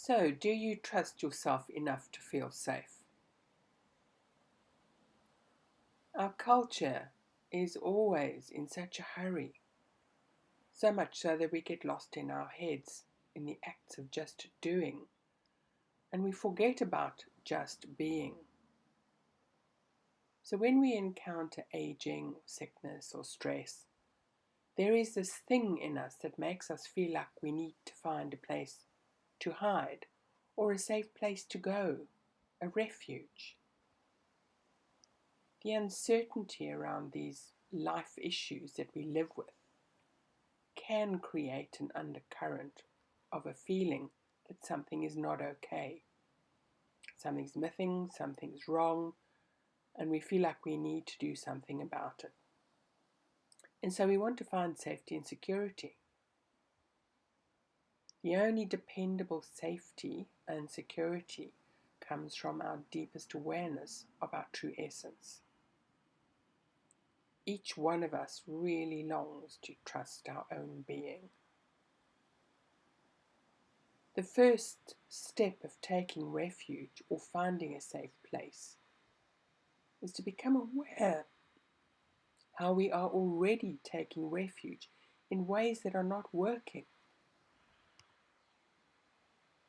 So, do you trust yourself enough to feel safe? Our culture is always in such a hurry, so much so that we get lost in our heads in the acts of just doing, and we forget about just being. So, when we encounter aging, sickness, or stress, there is this thing in us that makes us feel like we need to find a place to hide or a safe place to go, a refuge. The uncertainty around these life issues that we live with can create an undercurrent of a feeling that something is not okay. Something's missing, something's wrong, and we feel like we need to do something about it. And so we want to find safety and security. The only dependable safety and security comes from our deepest awareness of our true essence. Each one of us really longs to trust our own being. The first step of taking refuge or finding a safe place is to become aware how we are already taking refuge in ways that are not working.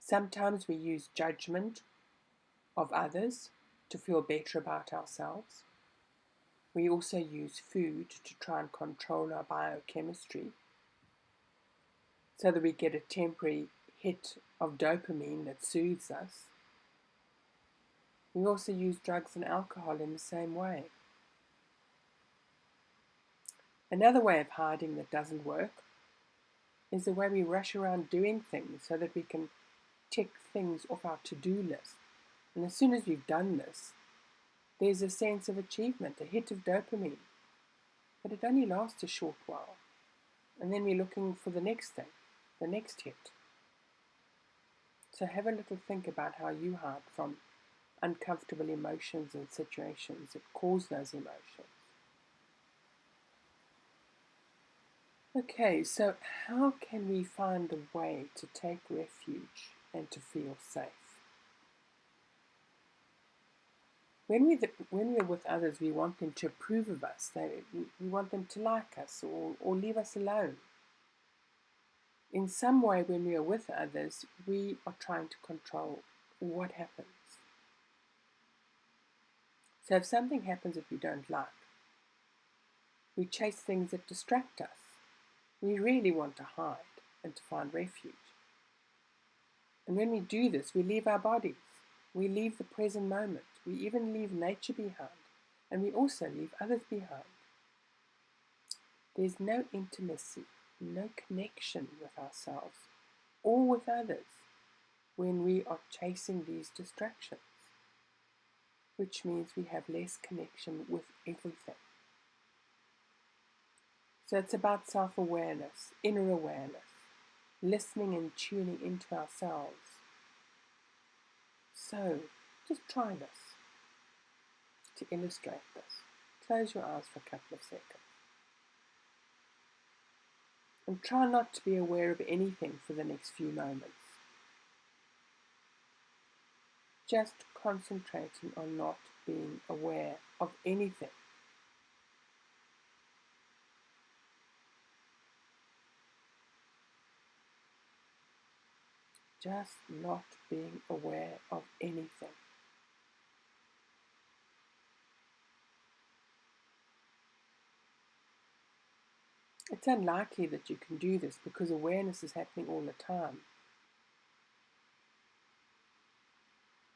Sometimes we use judgment of others to feel better about ourselves. We also use food to try and control our biochemistry so that we get a temporary hit of dopamine that soothes us. We also use drugs and alcohol in the same way. Another way of hiding that doesn't work is the way we rush around doing things so that we can tick things off our to-do list. And as soon as we've done this, there's a sense of achievement, a hit of dopamine. But it only lasts a short while. And then we're looking for the next thing, the next hit. So have a little think about how you hide from uncomfortable emotions and situations that cause those emotions. Okay, so how can we find a way to take refuge and to feel safe? When we're with others, we want them to approve of us. We want them to like us or leave us alone. In some way, when we are with others, we are trying to control what happens. So if something happens that we don't like, we chase things that distract us. We really want to hide and to find refuge. And when we do this, we leave our bodies. We leave the present moment. We even leave nature behind. And we also leave others behind. There's no intimacy, no connection with ourselves or with others when we are chasing these distractions, which means we have less connection with everything. So it's about self-awareness, inner awareness, listening and tuning into ourselves. So just try this to illustrate this. Close your eyes for a couple of seconds. And try not to be aware of anything for the next few moments. Just concentrating on not being aware of anything. Just not being aware of anything. It's unlikely that you can do this because awareness is happening all the time.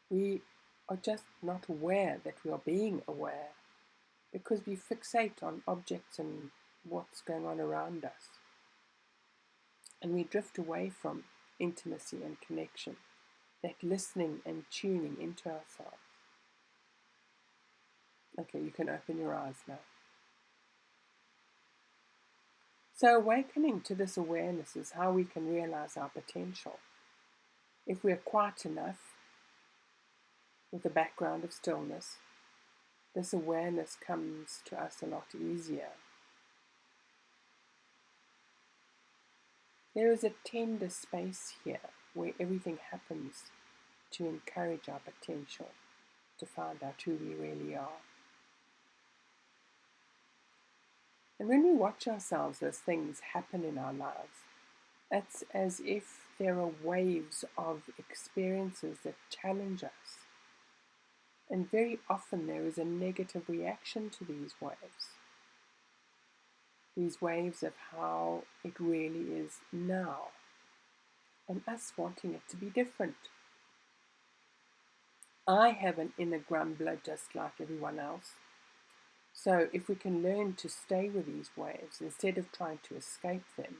We are just not aware that we are being aware because we fixate on objects and what's going on around us. And we drift away from intimacy and connection, that listening and tuning into ourselves. Okay, you can open your eyes now. So awakening to this awareness is how we can realize our potential. If we are quiet enough, with a background of stillness, this awareness comes to us a lot easier. There is a tender space here where everything happens to encourage our potential, to find out who we really are. And when we watch ourselves as things happen in our lives, it's as if there are waves of experiences that challenge us. And very often there is a negative reaction to these waves of how it really is now, and us wanting it to be different. I have an inner grumbler just like everyone else. So if we can learn to stay with these waves instead of trying to escape them,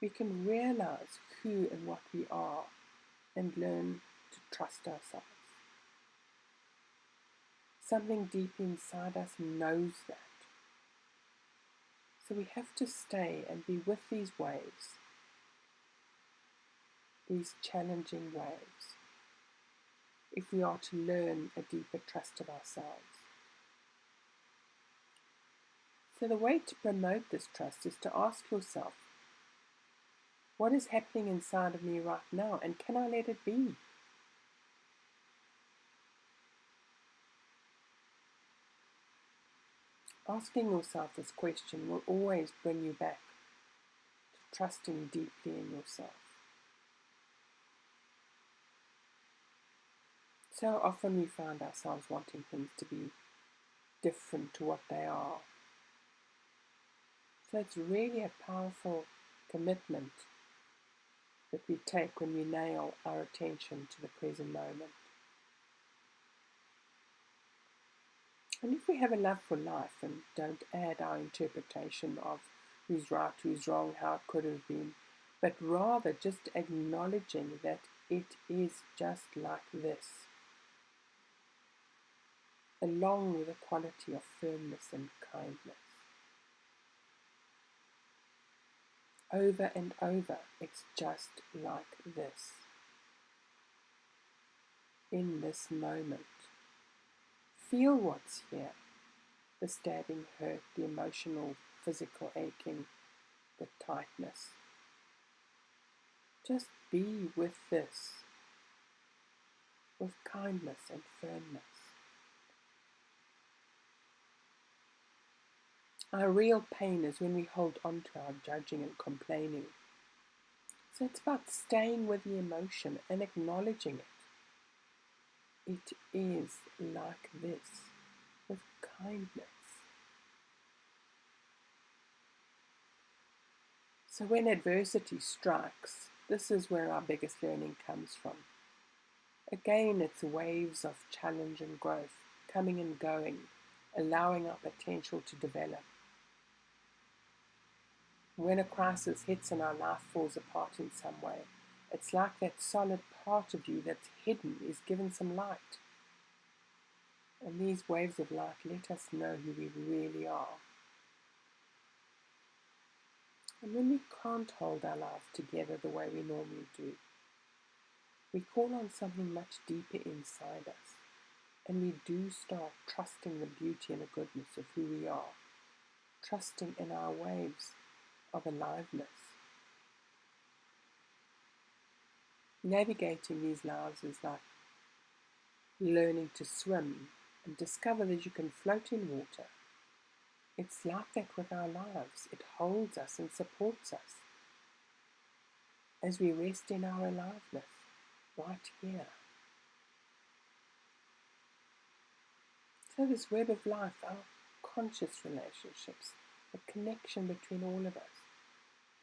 we can realize who and what we are and learn to trust ourselves. Something deep inside us knows that. So we have to stay and be with these waves, these challenging waves, if we are to learn a deeper trust of ourselves. So the way to promote this trust is to ask yourself, what is happening inside of me right now, and can I let it be? Asking yourself this question will always bring you back to trusting deeply in yourself. So often we find ourselves wanting things to be different to what they are. So it's really a powerful commitment that we take when we nail our attention to the present moment. And if we have a love for life and don't add our interpretation of who's right, who's wrong, how it could have been, but rather just acknowledging that it is just like this, along with a quality of firmness and kindness. Over and over, it's just like this. In this moment, feel what's here, the stabbing hurt, the emotional, physical aching, the tightness. Just be with this, with kindness and firmness. Our real pain is when we hold on to our judging and complaining. So it's about staying with the emotion and acknowledging it. It is like this, with kindness. So when adversity strikes, this is where our biggest learning comes from. Again, it's waves of challenge and growth, coming and going, allowing our potential to develop. When a crisis hits and our life falls apart in some way, it's like that solid part of you that's hidden is given some light. And these waves of light let us know who we really are. And when we can't hold our lives together the way we normally do, we call on something much deeper inside us, and we do start trusting the beauty and the goodness of who we are, trusting in our waves of aliveness. Navigating these lives is like learning to swim and discover that you can float in water. It's like that with our lives. It holds us and supports us as we rest in our aliveness right here. So this web of life, our conscious relationships, the connection between all of us,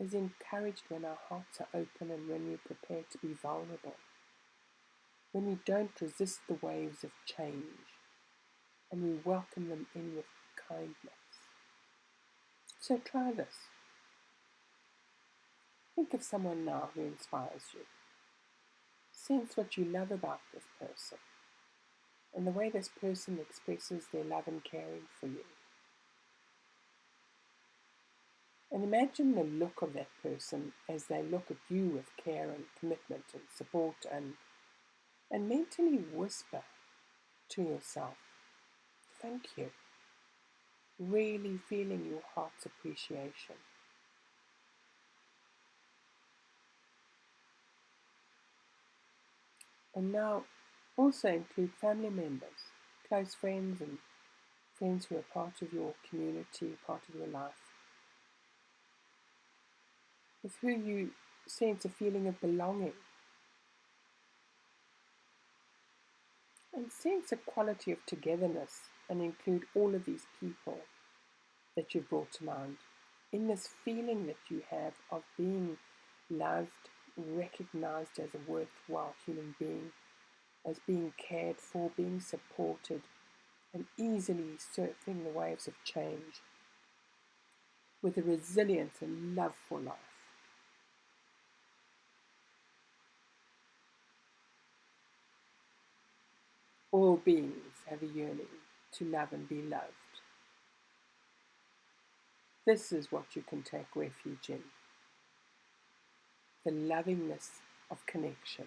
is encouraged when our hearts are open and when we're prepared to be vulnerable, when we don't resist the waves of change and we welcome them in with kindness. So try this. Think of someone now who inspires you. Sense what you love about this person and the way this person expresses their love and caring for you. And imagine the look of that person as they look at you with care and commitment and support, and mentally whisper to yourself, thank you, really feeling your heart's appreciation. And now also include family members, close friends, and friends who are part of your community, part of your life, with who you sense a feeling of belonging and sense a quality of togetherness, and include all of these people that you've brought to mind in this feeling that you have of being loved, recognized as a worthwhile human being, as being cared for, being supported, and easily surfing the waves of change with a resilience and love for life. All beings have a yearning to love and be loved. This is what you can take refuge in, the lovingness of connection.